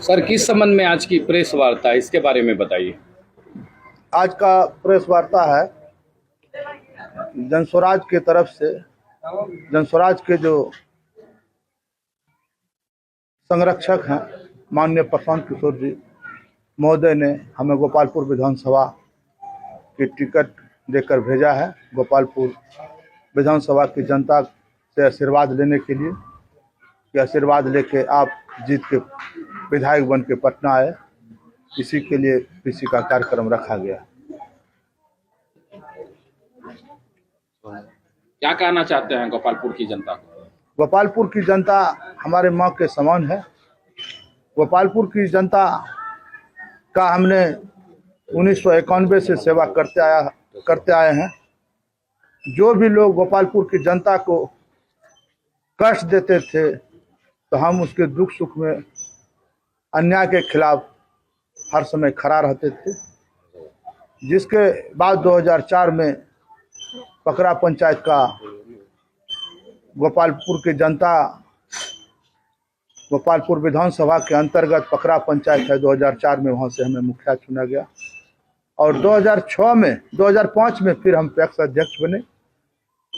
Sir, किस संबंध में आज की प्रेस वार्ता, इसके बारे में बताइए। आज का प्रेस वार्ता है जनस्वराज के तरफ से। जनस्वराज के जो संरक्षक हैं माननीय प्रशांत किशोर जी महोदय ने हमें गोपालपुर विधानसभा की टिकट देकर भेजा है। गोपालपुर विधानसभा की जनता से आशीर्वाद लेने के लिए कि आशीर्वाद लेके आप जीत के विधायक बन के पटना आए, इसी के लिए पीसी का कार्यक्रम रखा गया। क्या कहना चाहते हैं गोपालपुर की जनता को? गोपालपुर की जनता हमारे माँ के समान है। गोपालपुर की जनता का हमने 1991 से सेवा करते आए हैं। जो भी लोग गोपालपुर की जनता को कष्ट देते थे तो हम उसके दुख सुख में अन्याय के खिलाफ हर समय खड़ा रहते थे। जिसके बाद 2004 में पकरा पंचायत का गोपालपुर की जनता, गोपालपुर विधानसभा के अंतर्गत पकरा पंचायत है, 2004 में वहां से हमें मुखिया चुना गया और 2005 में फिर हम पैक्स अध्यक्ष बने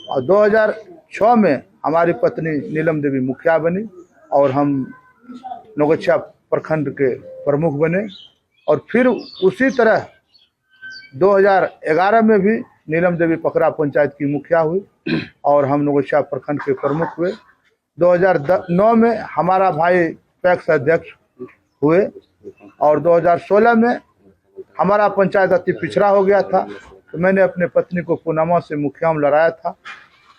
और 2006 में हमारी पत्नी नीलम देवी मुखिया बनी और हम नौगछिया प्रखंड के प्रमुख बने और फिर उसी तरह 2011 में भी नीलम देवी पकरा पंचायत की मुखिया हुई और हम नौगछिया प्रखंड के प्रमुख हुए। 2009 में हमारा भाई पैक्स अध्यक्ष हुए और 2016 में हमारा पंचायत अति पिछड़ा हो गया था तो मैंने अपने पत्नी को पूर्णिमा से मुखिया में लड़ाया था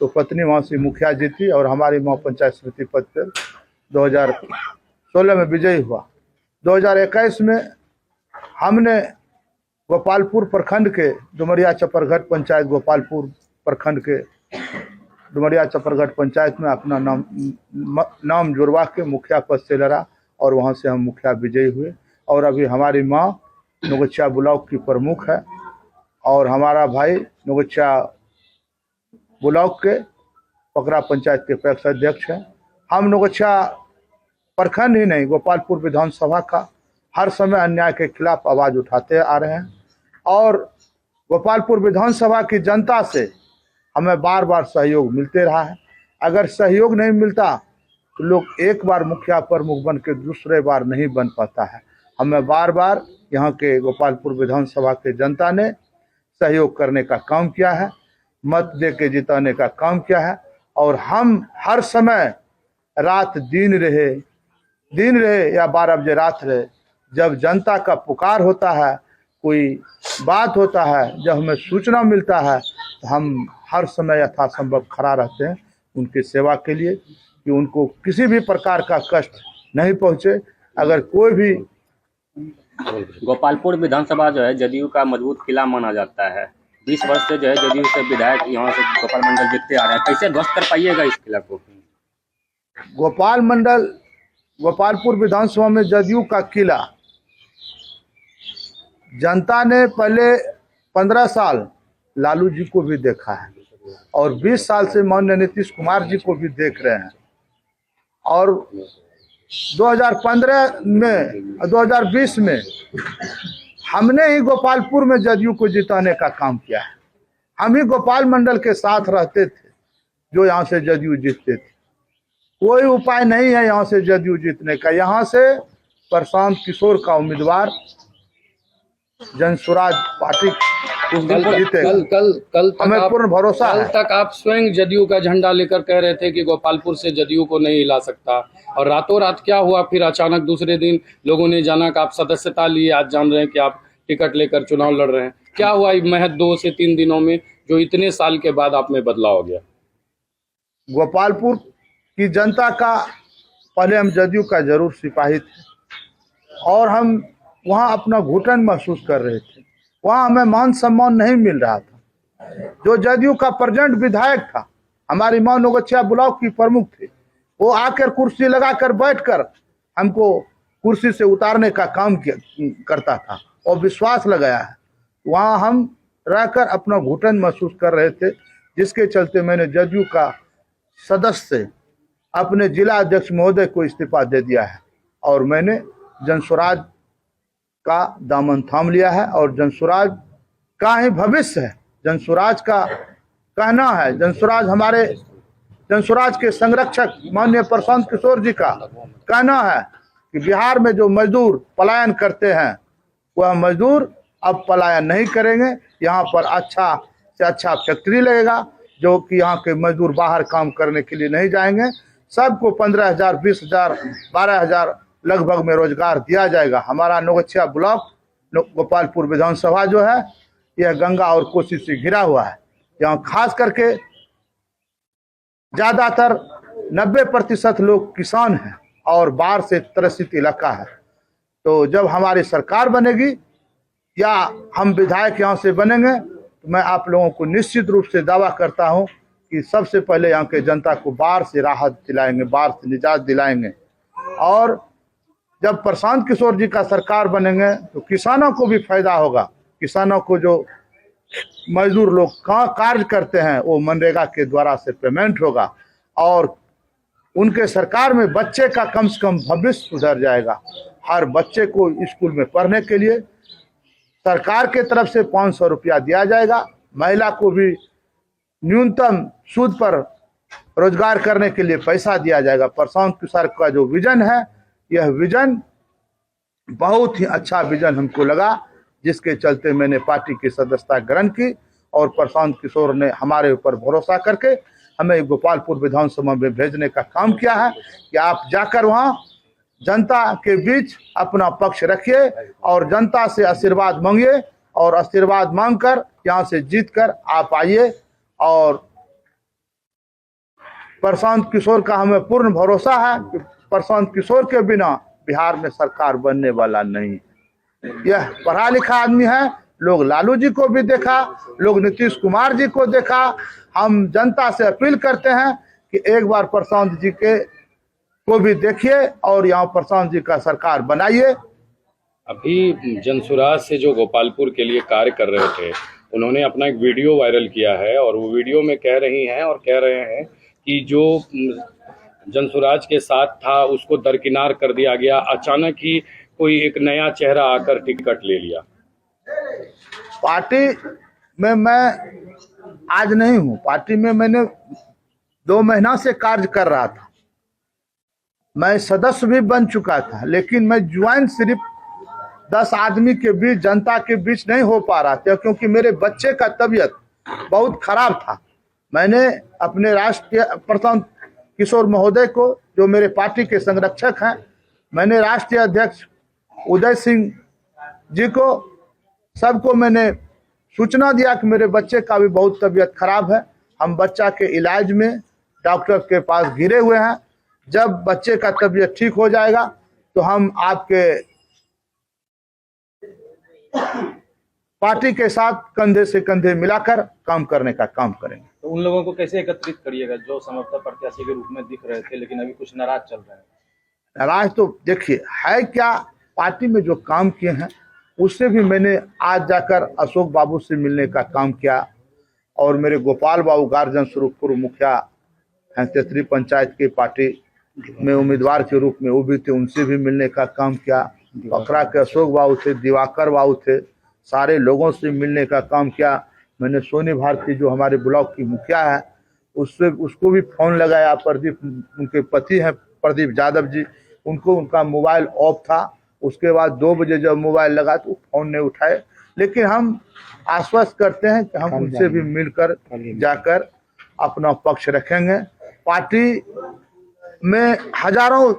तो पत्नी वहाँ से मुखिया जीती और हमारी माँ पंचायत समिति पद पर 2016 में विजयी हुआ। 2021 में हमने गोपालपुर प्रखंड के डुमरिया चपरघट पंचायत, गोपालपुर प्रखंड के डुमरिया चपरघट पंचायत में अपना नाम जुड़वा के मुखिया पद से लड़ा और वहां से हम मुखिया विजयी हुए और अभी हमारी माँ नौगछिया ब्लॉक की प्रमुख है और हमारा भाई नौगछिया ब्लॉक के पकरा पंचायत के पैक्स अध्यक्ष हैं। हम नौगछिया प्रखंड ही नहीं, गोपालपुर विधानसभा का हर समय अन्याय के खिलाफ आवाज उठाते आ रहे हैं और गोपालपुर विधानसभा की जनता से हमें बार बार सहयोग मिलते रहा है। अगर सहयोग नहीं मिलता तो लोग एक बार मुखिया प्रमुख बन के दूसरे बार नहीं बन पाता है। हमें बार बार यहाँ के गोपालपुर विधानसभा के जनता ने सहयोग करने का काम किया है, मत दे के जिताने का काम किया है और हम हर समय रात दिन रहे या 12 बजे रात रहे, जब जनता का पुकार होता है, कोई बात होता है, जब हमें सूचना मिलता है तो हम हर समय यथासंभव खड़ा रहते हैं उनकी सेवा के लिए कि उनको किसी भी प्रकार का कष्ट नहीं पहुंचे। अगर कोई भी गोपालपुर विधानसभा जो है जदयू का मजबूत किला माना जाता है। 20 वर्ष से जो है जदयू से विधायक यहाँ से गोपाल मंडल जीतते आ रहे हैं, कैसे ध्वस्त कर पाइएगा इस किला को? गोपालपुर विधानसभा में जदयू का किला जनता ने पहले 15 साल लालू जी को भी देखा है और 20 साल से माननीय नीतीश कुमार जी को भी देख रहे हैं और 2015 में 2020 में हमने ही गोपालपुर में जदयू को जिताने का काम किया है। हम ही गोपाल मंडल के साथ रहते थे जो यहाँ से जदयू जीतते थे। कोई उपाय नहीं है यहाँ से जदयू जीतने का। यहाँ से प्रशांत किशोर का उम्मीदवार जनस्वराज पार्टी हमें पूर्ण भरोसा है। कल तक आप स्वयं जदयू का झंडा लेकर कह रहे थे कि गोपालपुर से जदयू को नहीं हिला सकता और रातों रात क्या हुआ, फिर अचानक दूसरे दिन लोगों ने जाना कि आप सदस्यता लिए, आज जान रहे हैं कि आप टिकट लेकर चुनाव लड़ रहे हैं। क्या हुआ महज 2 से 3 दिनों में जो इतने साल के बाद आप में बदलाव हो गया? गोपालपुर की जनता का पहले हम जदयू का जरूर सिपाही थे और हम वहाँ अपना घुटन महसूस कर रहे थे। वहाँ हमें मान सम्मान नहीं मिल रहा था। जो जदयू का प्रेजेंट विधायक था, हमारी माँ नौगछिया ब्लॉक की प्रमुख थी, वो आकर कुर्सी लगाकर बैठकर हमको कुर्सी से उतारने का काम करता था और विश्वास लगाया है। वहाँ हम रहकर अपना घुटन महसूस कर रहे थे, जिसके चलते मैंने जदयू का सदस्य से अपने जिला अध्यक्ष महोदय को इस्तीफा दे दिया है और मैंने जनसुराज का दामन थाम लिया है और जनसुराज का ही भविष्य है। जनसुराज का कहना है, जनसुराज के संरक्षक माननीय प्रशांत किशोर जी का कहना है कि बिहार में जो मजदूर पलायन करते हैं वह मजदूर अब पलायन नहीं करेंगे। यहाँ पर अच्छा से अच्छा फैक्ट्री लगेगा, जो कि यहाँ के मजदूर बाहर काम करने के लिए नहीं जाएंगे। सबको 15,000, 20,000, 12,000 लगभग में रोजगार दिया जाएगा। हमारा नौगछिया ब्लॉक गोपालपुर विधानसभा जो है यह गंगा और कोसी से घिरा हुआ है। यहाँ खास करके ज्यादातर 90% लोग किसान हैं और बाढ़ से त्रसित इलाका है। तो जब हमारी सरकार बनेगी या हम विधायक यहाँ से बनेंगे तो मैं आप लोगों को निश्चित रूप से दावा करता हूँ कि सबसे पहले यहाँ के जनता को बाढ़ से राहत दिलाएंगे, बाढ़ से निजात दिलाएंगे। और जब प्रशांत किशोर जी का सरकार बनेंगे तो किसानों को भी फायदा होगा। किसानों को जो मजदूर लोग कार्य करते हैं वो मनरेगा के द्वारा से पेमेंट होगा और उनके सरकार में बच्चे का कम से कम भविष्य सुधर जाएगा। हर बच्चे को स्कूल में पढ़ने के लिए सरकार के तरफ से 500 रुपया दिया जाएगा। महिला को भी न्यूनतम सूद पर रोजगार करने के लिए पैसा दिया जाएगा। प्रशांत किशोर का जो विजन है, यह विजन बहुत ही अच्छा विजन हमको लगा, जिसके चलते मैंने पार्टी की सदस्यता ग्रहण की और प्रशांत किशोर ने हमारे ऊपर भरोसा करके हमें गोपालपुर विधानसभा में भेजने का काम किया है कि आप जाकर वहाँ जनता के बीच अपना पक्ष रखिए और जनता से आशीर्वाद मांगिए और आशीर्वाद मांगकर यहाँ से जीतकर आप आइए। और प्रशांत किशोर का हमें पूर्ण भरोसा है कि प्रशांत किशोर के बिना बिहार में सरकार बनने वाला नहीं। यह पढ़ा लिखा आदमी है। लोग लालू जी को भी देखा, लोग नीतीश कुमार जी को देखा। हम जनता से अपील करते हैं कि एक बार प्रशांत जी को भी देखिए और यहाँ प्रशांत जी का सरकार बनाइए। अभी जनसुराज से जो गोपालपुर के लिए कार्य कर रहे थे, उन्होंने अपना एक वीडियो वायरल किया है और वो वीडियो में कह रहे हैं कि जो जनसुराज के साथ था उसको दरकिनार कर दिया गया। अचानक ही कोई एक नया चेहरा आकर टिकट ले लिया। पार्टी में मैं आज नहीं हूँ, पार्टी में मैंने 2 महीना से कार्य कर रहा था। मैं सदस्य भी बन चुका था, लेकिन मैं ज्वाइन सिर्फ 10 आदमी के बीच, जनता के बीच नहीं हो पा रहा था क्योंकि मेरे बच्चे का तबीयत बहुत खराब था। मैंने अपने राष्ट्रीय प्रशांत किशोर महोदय को, जो मेरे पार्टी के संरक्षक हैं, मैंने राष्ट्रीय अध्यक्ष उदय सिंह जी को, सबको मैंने सूचना दिया कि मेरे बच्चे का भी बहुत तबीयत खराब है। हम बच्चा के इलाज में डॉक्टर के पास घिरे हुए हैं। जब बच्चे का तबीयत ठीक हो जाएगा तो हम आपके पार्टी के साथ कंधे से कंधे मिलाकर काम करने का काम करेंगे। तो उन लोगों को कैसे एकत्रित करिएगा जो समर्थक प्रत्याशी के रूप में दिख रहे थे लेकिन अभी कुछ नाराज चल रहे हैं? नाराज तो देखिए है क्या, पार्टी में जो काम किए हैं उससे भी मैंने आज जाकर अशोक बाबू से मिलने का काम किया और मेरे गोपाल बाबू गार्जन स्वरूपपुर मुखिया हैं, तेतरी पंचायत की पार्टी में उम्मीदवार के रूप में वो भी थे, उनसे भी मिलने का काम किया। पकड़ा के अशोक बाबू थे, दिवाकर बाबू थे, सारे लोगों से मिलने का काम किया। मैंने सोनी भारती जो हमारे ब्लॉक की मुखिया है उसको भी फोन लगाया। प्रदीप, उनके पति हैं प्रदीप यादव जी, उनका मोबाइल ऑफ था। उसके बाद 2 बजे जब मोबाइल लगा तो फोन नहीं उठाए, लेकिन हम आश्वस्त करते हैं कि हम उनसे भी मिलकर जाकर अपना पक्ष रखेंगे। पार्टी में हजारों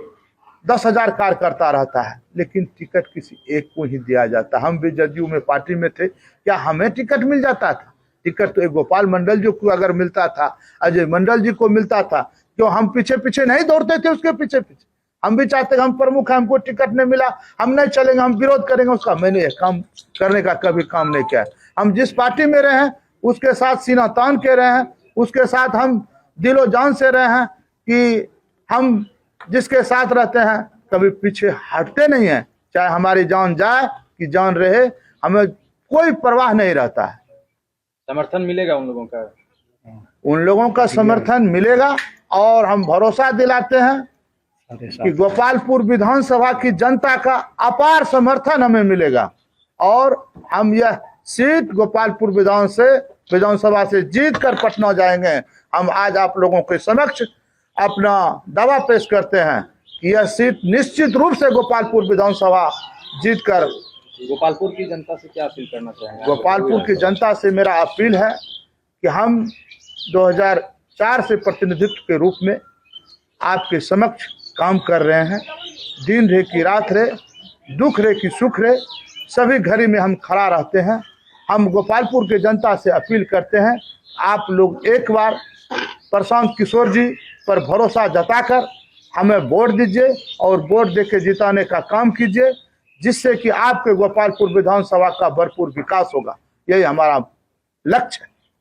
10,000 कार्यकर्ता रहता है, लेकिन टिकट किसी एक को ही दिया जाता। हम भी जदयू में पार्टी में थे, क्या हमें टिकट मिल जाता था? टिकट तो एक गोपाल मंडल जी को अगर मिलता था, अजय मंडल जी को मिलता था, क्यों हम पीछे पीछे नहीं दौड़ते थे उसके पीछे पीछे? हम भी चाहते हम प्रमुख हैं, हमको टिकट नहीं मिला, हम नहीं चलेंगे, हम विरोध करेंगे उसका। मैंने ये काम करने का कभी काम नहीं किया। हम जिस पार्टी में रहे हैं उसके साथ सीना तान के रहे हैं, उसके साथ हम दिलो जान से रहे हैं कि हम जिसके साथ रहते हैं कभी पीछे हटते नहीं हैं। चाहे हमारी जान जाए कि जान रहे, हमें कोई परवाह नहीं रहता है। समर्थन मिलेगा उन लोगों का? उन लोगों का समर्थन मिलेगा और हम भरोसा दिलाते हैं कि गोपालपुर विधानसभा की जनता का अपार समर्थन हमें मिलेगा और हम यह सीट गोपालपुर विधानसभा से जीत कर पटना जाएंगे। हम आज आप लोगों के समक्ष अपना दावा पेश करते हैं कि यह सीट निश्चित रूप से गोपालपुर विधानसभा जीत कर। गोपालपुर की जनता से क्या अपील करना चाहेंगे? गोपालपुर की जनता से मेरा अपील है कि हम 2004 से प्रतिनिधित्व के रूप में आपके समक्ष काम कर रहे हैं। दिन रहे कि रात रहे, दुख रहे कि सुख रहे, सभी घड़ी में हम खड़ा रहते हैं। हम गोपालपुर की जनता से अपील करते हैं, आप लोग एक बार प्रशांत किशोर जी पर भरोसा जताकर हमें वोट दीजिए और वोट देके जिताने का काम कीजिए, जिससे कि आपके गोपालपुर विधानसभा का भरपूर विकास होगा। यही हमारा लक्ष्य है।